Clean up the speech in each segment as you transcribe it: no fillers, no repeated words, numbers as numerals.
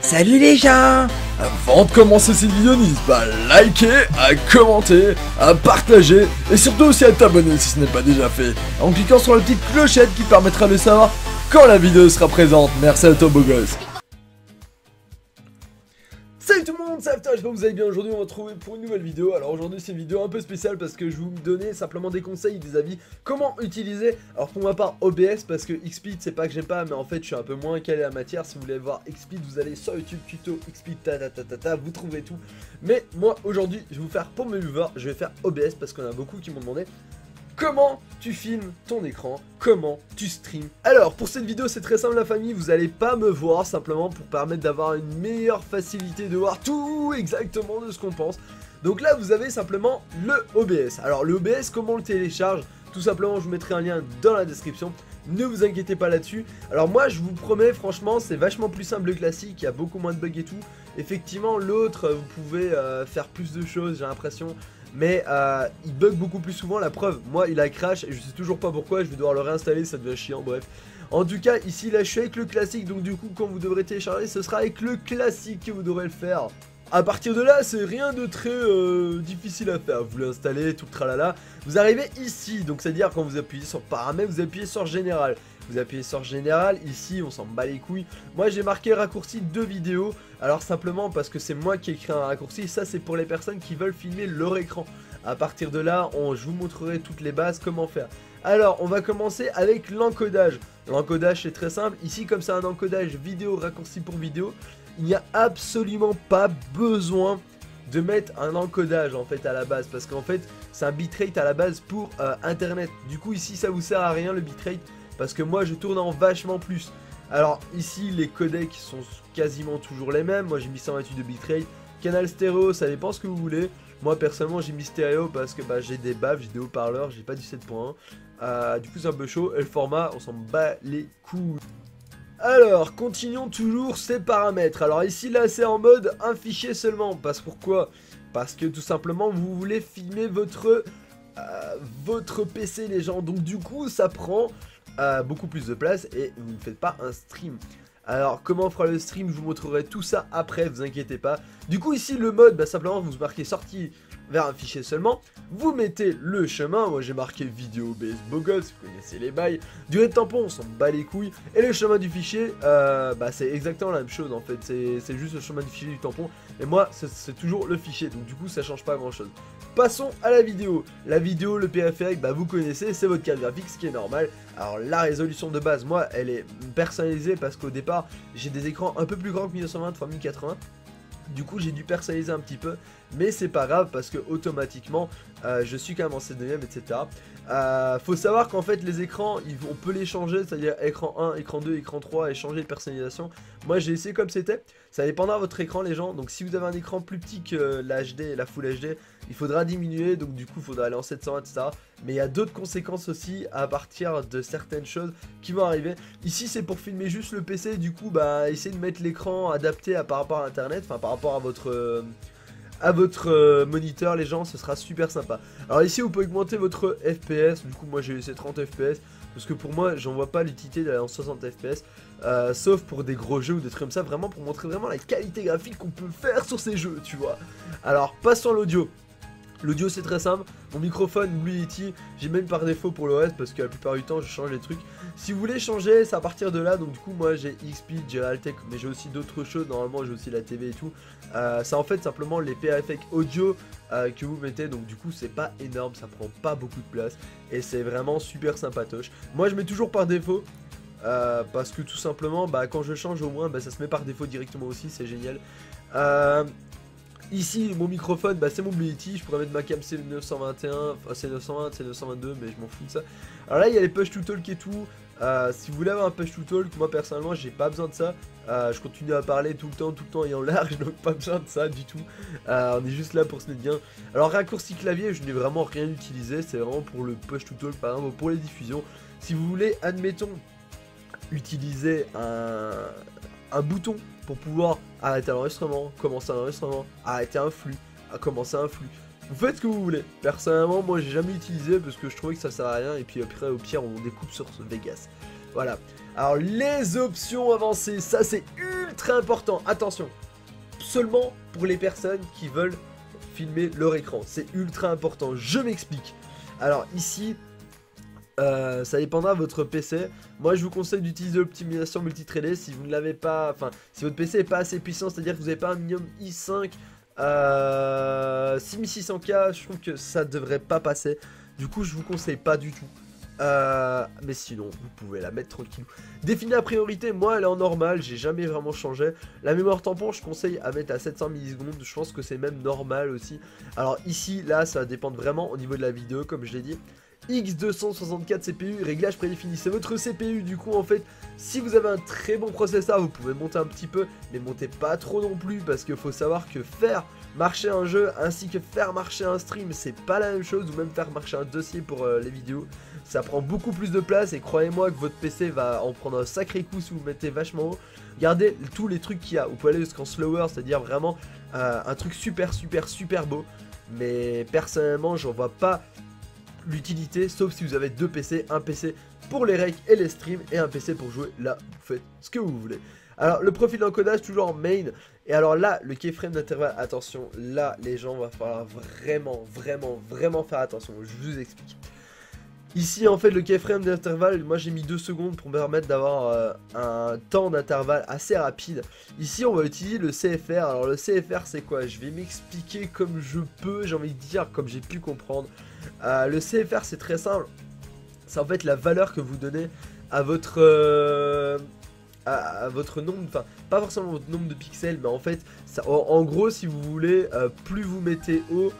Salut les gens! Avant de commencer cette vidéo, n'hésite pas à liker, à commenter, à partager et surtout aussi à t'abonner si ce n'est pas déjà fait en cliquant sur la petite clochette qui permettra de savoir quand la vidéo sera présente. Merci à toi beau gosse. Salut tout le monde, c'est After, j'espère que vous allez bien. Aujourd'hui on va se retrouver pour une nouvelle vidéo. Alors aujourd'hui c'est une vidéo un peu spéciale parce que je vais vous donner simplement des conseils, des avis, comment utiliser. Alors pour ma part OBS parce que XSpeed c'est pas que j'aime pas mais en fait je suis un peu moins calé à la matière. Si vous voulez voir XSpeed vous allez sur YouTube, tuto XSpeed vous trouvez tout. Mais moi aujourd'hui je vais vous faire pour mes viewers, je vais faire OBS parce qu'on a beaucoup qui m'ont demandé comment tu filmes ton écran, comment tu streams. Alors pour cette vidéo c'est très simple la famille, vous allez pas me voir simplement pour permettre d'avoir une meilleure facilité de voir tout exactement de ce qu'on pense. Donc là vous avez simplement le OBS. Alors le OBS comment on le télécharge? Tout simplement je vous mettrai un lien dans la description. Ne vous inquiétez pas là-dessus. Alors moi je vous promets franchement c'est vachement plus simple le classique, il y a beaucoup moins de bugs et tout. Effectivement l'autre vous pouvez faire plus de choses j'ai l'impression. Mais il bug beaucoup plus souvent, la preuve, moi il a crash et je sais toujours pas pourquoi, je vais devoir le réinstaller, ça devient chiant, bref. En tout cas ici là je suis avec le classique, donc du coup quand vous devrez télécharger ce sera avec le classique que vous devrez le faire. À partir de là c'est rien de très difficile à faire, vous l'installez, tout le tralala. Vous arrivez ici, donc c'est à dire quand vous appuyez sur paramètres, vous appuyez sur général. Vous appuyez sur général, ici on s'en bat les couilles. Moi j'ai marqué raccourci de vidéo. Alors simplement parce que c'est moi qui ai créé un raccourci. Ça c'est pour les personnes qui veulent filmer leur écran. À partir de là je vous montrerai toutes les bases comment faire. Alors on va commencer avec l'encodage. L'encodage c'est très simple. Ici comme c'est un encodage vidéo raccourci pour vidéo, il n'y a absolument pas besoin de mettre un encodage en fait à la base. Parce qu'en fait c'est un bitrate à la base pour internet. Du coup ici ça vous sert à rien le bitrate. Parce que moi je tourne en vachement plus. Alors ici les codecs sont quasiment toujours les mêmes. Moi j'ai mis 128 de bitrate. Canal stéréo ça dépend ce que vous voulez. Moi personnellement j'ai mis stéréo parce que j'ai des baffes, j'ai des haut-parleurs, j'ai pas du 7.1. Du coup c'est un peu chaud. Et le format on s'en bat les couilles. Alors continuons toujours ces paramètres. Alors ici là c'est en mode un fichier seulement. Pourquoi? Parce que tout simplement vous voulez filmer votre PC les gens. Donc du coup ça prend beaucoup plus de place et vous ne faites pas un stream. Alors comment on fera le stream, je vous montrerai tout ça après, vous inquiétez pas. Du coup ici le mode, simplement vous marquez sortie vers un fichier seulement. Vous mettez le chemin, moi j'ai marqué vidéo OBS beau gosse, vous connaissez les bails. Durée de tampon, on s'en bat les couilles. Et le chemin du fichier, c'est exactement la même chose en fait, c'est juste le chemin du fichier du tampon. Et moi c'est toujours le fichier, donc du coup ça change pas grand chose. Passons à la vidéo. La vidéo, le périphérique, vous connaissez, c'est votre carte graphique, ce qui est normal. Alors la résolution de base, moi, elle est personnalisée parce qu'au départ, j'ai des écrans un peu plus grands que 1920 x 1080. Du coup j'ai dû personnaliser un petit peu, mais c'est pas grave parce que automatiquement je suis quand même en 7/9 etc. Faut savoir qu'en fait les écrans on peut les changer, c'est-à-dire écran 1, écran 2, écran 3 et changer de personnalisation. Moi j'ai essayé comme c'était, ça dépendra de votre écran les gens. Donc si vous avez un écran plus petit que l'HD, la Full HD, il faudra diminuer, donc du coup il faudra aller en 720 etc. Mais il y a d'autres conséquences aussi à partir de certaines choses qui vont arriver. Ici c'est pour filmer juste le PC, du coup essayez de mettre l'écran adapté par rapport à internet, enfin par rapport à votre moniteur les gens, ce sera super sympa. Alors ici vous pouvez augmenter votre FPS, du coup moi j'ai laissé 30 FPS. Parce que pour moi j'en vois pas l'utilité d'aller en 60 FPS. Sauf pour des gros jeux ou des trucs comme ça, vraiment pour montrer vraiment la qualité graphique qu'on peut faire sur ces jeux, tu vois. Alors passons à l'audio. L'audio c'est très simple, mon microphone Blue Yeti, j'ai même par défaut pour le reste parce que la plupart du temps je change les trucs. Si vous voulez changer, c'est à partir de là, donc du coup moi j'ai XSpeed, j'ai Realtek, mais j'ai aussi d'autres choses, normalement j'ai aussi la TV et tout. C'est en fait simplement les périphériques audio que vous mettez, donc du coup c'est pas énorme, ça prend pas beaucoup de place et c'est vraiment super sympatoche. Moi je mets toujours par défaut. Parce que tout simplement quand je change au moins ça se met par défaut directement aussi, c'est génial. Ici mon microphone c'est mon Blue Yeti, je pourrais mettre ma cam C921, enfin C920, C922 mais je m'en fous de ça. Alors là il y a les push to talk et tout, si vous voulez avoir un push to talk, moi personnellement j'ai pas besoin de ça. Je continue à parler tout le temps ayant large, donc pas besoin de ça du tout. On est juste là pour se mettre bien. Alors raccourci clavier, je n'ai vraiment rien utilisé, c'est vraiment pour le push to talk par exemple, pour les diffusions. Si vous voulez, admettons, utiliser un bouton pour pouvoir arrêter l'enregistrement, commencer un enregistrement, arrêter un flux, commencer un flux. Vous faites ce que vous voulez. Personnellement, moi j'ai jamais utilisé parce que je trouvais que ça sert à rien et puis après au pire on découpe sur ce Vegas. Voilà. Alors les options avancées, ça c'est ultra important, attention, seulement pour les personnes qui veulent filmer leur écran, c'est ultra important, je m'explique. Alors ici, ça dépendra de votre PC. Moi je vous conseille d'utiliser l'optimisation multithreaded si vous ne l'avez pas, enfin si votre PC n'est pas assez puissant, c'est-à-dire que vous n'avez pas un minimum i5 6600K, je trouve que ça devrait pas passer. Du coup je vous conseille pas du tout. Mais sinon vous pouvez la mettre tranquille. Définir la priorité, moi elle est en normal, j'ai jamais vraiment changé. La mémoire tampon je conseille à mettre à 700 millisecondes, je pense que c'est même normal aussi. Alors ici là ça va dépendre vraiment au niveau de la vidéo comme je l'ai dit. X264 CPU, réglage prédéfini, c'est votre CPU. Du coup en fait si vous avez un très bon processeur vous pouvez monter un petit peu, mais montez pas trop non plus, parce qu'il faut savoir que faire marcher un jeu ainsi que faire marcher un stream c'est pas la même chose, ou même faire marcher un dossier pour les vidéos, ça prend beaucoup plus de place. Et croyez-moi que votre PC va en prendre un sacré coup si vous mettez vachement haut. Regardez tous les trucs qu'il y a, vous pouvez aller jusqu'en slower, c'est à dire vraiment un truc super beau, mais personnellement j'en vois pas l'utilité, sauf si vous avez deux PC, un PC pour les recs et les streams et un PC pour jouer. Là vous faites ce que vous voulez. Alors le profil d'encodage toujours en main. Et alors là le keyframe d'intervalle, attention, là les gens va falloir vraiment faire attention, je vous explique. Ici en fait le keyframe d'intervalle, moi j'ai mis 2 secondes pour me permettre d'avoir un temps d'intervalle assez rapide. Ici on va utiliser le CFR. Alors le CFR c'est quoi? Je vais m'expliquer comme je peux, j'ai envie de dire, comme j'ai pu comprendre. Le CFR c'est très simple, c'est en fait la valeur que vous donnez à votre nombre, enfin pas forcément votre nombre de pixels, mais en fait ça, en gros si vous voulez, plus vous mettez haut,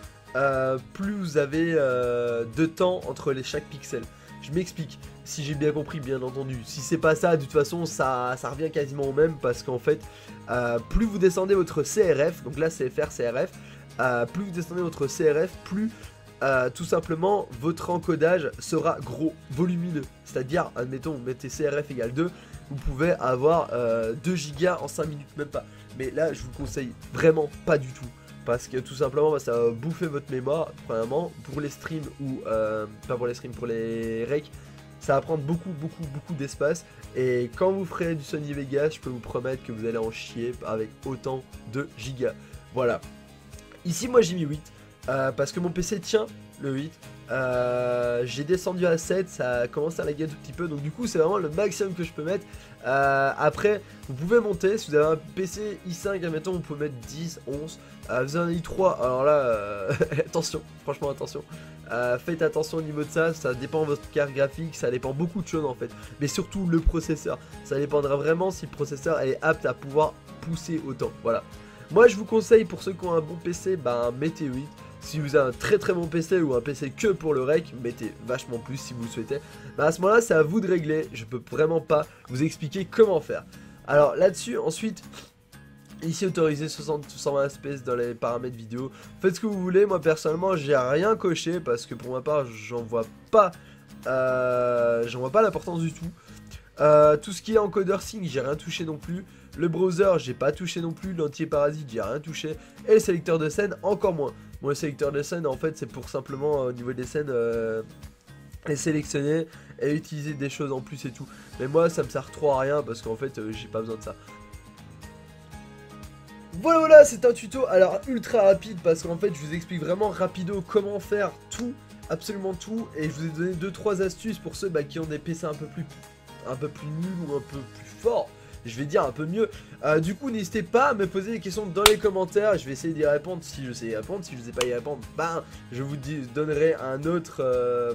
plus vous avez de temps entre chaque pixel. Je m'explique, si j'ai bien compris bien entendu. Si c'est pas ça, de toute façon ça revient quasiment au même, parce qu'en fait plus vous descendez votre CRF, donc là CFR CRF, plus vous descendez votre CRF, plus tout simplement votre encodage sera gros, volumineux. C'est-à-dire, admettons, vous mettez CRF égale 2, vous pouvez avoir 2 gigas en 5 minutes, même pas. Mais là je vous conseille vraiment pas du tout, parce que tout simplement bah, ça va bouffer votre mémoire. Premièrement pour les streams, ou pas pour les streams, pour les recs, ça va prendre beaucoup d'espace. Et quand vous ferez du Sony Vegas, je peux vous promettre que vous allez en chier avec autant de gigas. Voilà. Ici moi j'ai mis 8 parce que mon PC tient le 8. J'ai descendu à 7, ça commence à laguer un tout petit peu, donc du coup c'est vraiment le maximum que je peux mettre. Après vous pouvez monter, si vous avez un PC i5 admettons, vous pouvez mettre 10, 11, vous avez un i3, alors là attention, franchement attention, faites attention au niveau de ça, ça dépend de votre carte graphique, ça dépend beaucoup de choses en fait, mais surtout le processeur, ça dépendra vraiment si le processeur est apte à pouvoir pousser autant, voilà. Moi je vous conseille, pour ceux qui ont un bon PC, bah mettez 8. Si vous avez un très bon PC ou un PC que pour le rec, mettez vachement plus si vous le souhaitez. Bah à ce moment là c'est à vous de régler, je peux vraiment pas vous expliquer comment faire. Alors là-dessus ensuite, ici autorisé 60 ou 120 fps dans les paramètres vidéo, faites ce que vous voulez. Moi personnellement j'ai rien coché, parce que pour ma part j'en vois pas l'importance du tout. Tout ce qui est encodeur sync, j'ai rien touché non plus. Le browser, j'ai pas touché non plus. L'anti-parasite, j'ai rien touché. Et le sélecteur de scène, encore moins. Bon, le sélecteur de scène, en fait, c'est pour simplement, au niveau des scènes, les sélectionner et utiliser des choses en plus et tout. Mais moi, ça me sert trop à rien, parce qu'en fait, j'ai pas besoin de ça. Voilà, c'est un tuto, alors ultra rapide, parce qu'en fait, je vous explique vraiment rapido comment faire tout, absolument tout. Et je vous ai donné 2-3 astuces pour ceux qui ont des PC un peu plus nuls ou un peu plus forts. Je vais dire un peu mieux. Du coup n'hésitez pas à me poser des questions dans les commentaires. Je vais essayer d'y répondre si je sais y répondre. Si je ne sais pas y répondre, ben je vous donnerai un autre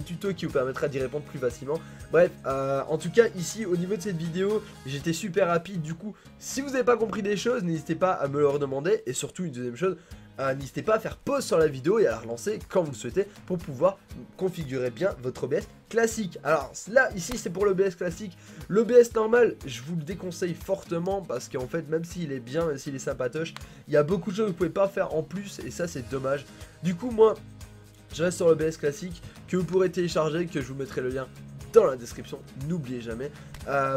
tuto qui vous permettra d'y répondre plus facilement. Bref, en tout cas ici au niveau de cette vidéo, j'étais super rapide. Du coup si vous n'avez pas compris des choses, n'hésitez pas à me le redemander. Et surtout une deuxième chose, n'hésitez pas à faire pause sur la vidéo et à la relancer quand vous le souhaitez, pour pouvoir configurer bien votre OBS classique. Alors là ici c'est pour l'OBS classique. L'OBS normal je vous le déconseille fortement, parce qu'en fait même s'il est bien, même s'il est sympatoche, il y a beaucoup de choses que vous pouvez pas faire en plus, et ça c'est dommage. Du coup moi je reste sur l'OBS classique, que vous pourrez télécharger, que je vous mettrai le lien dans la description, n'oubliez jamais.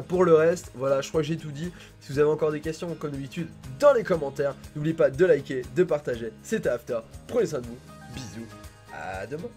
Pour le reste, voilà, je crois que j'ai tout dit. Si vous avez encore des questions, comme d'habitude, dans les commentaires, n'oubliez pas de liker, de partager. C'était After, prenez soin de vous, bisous, à demain.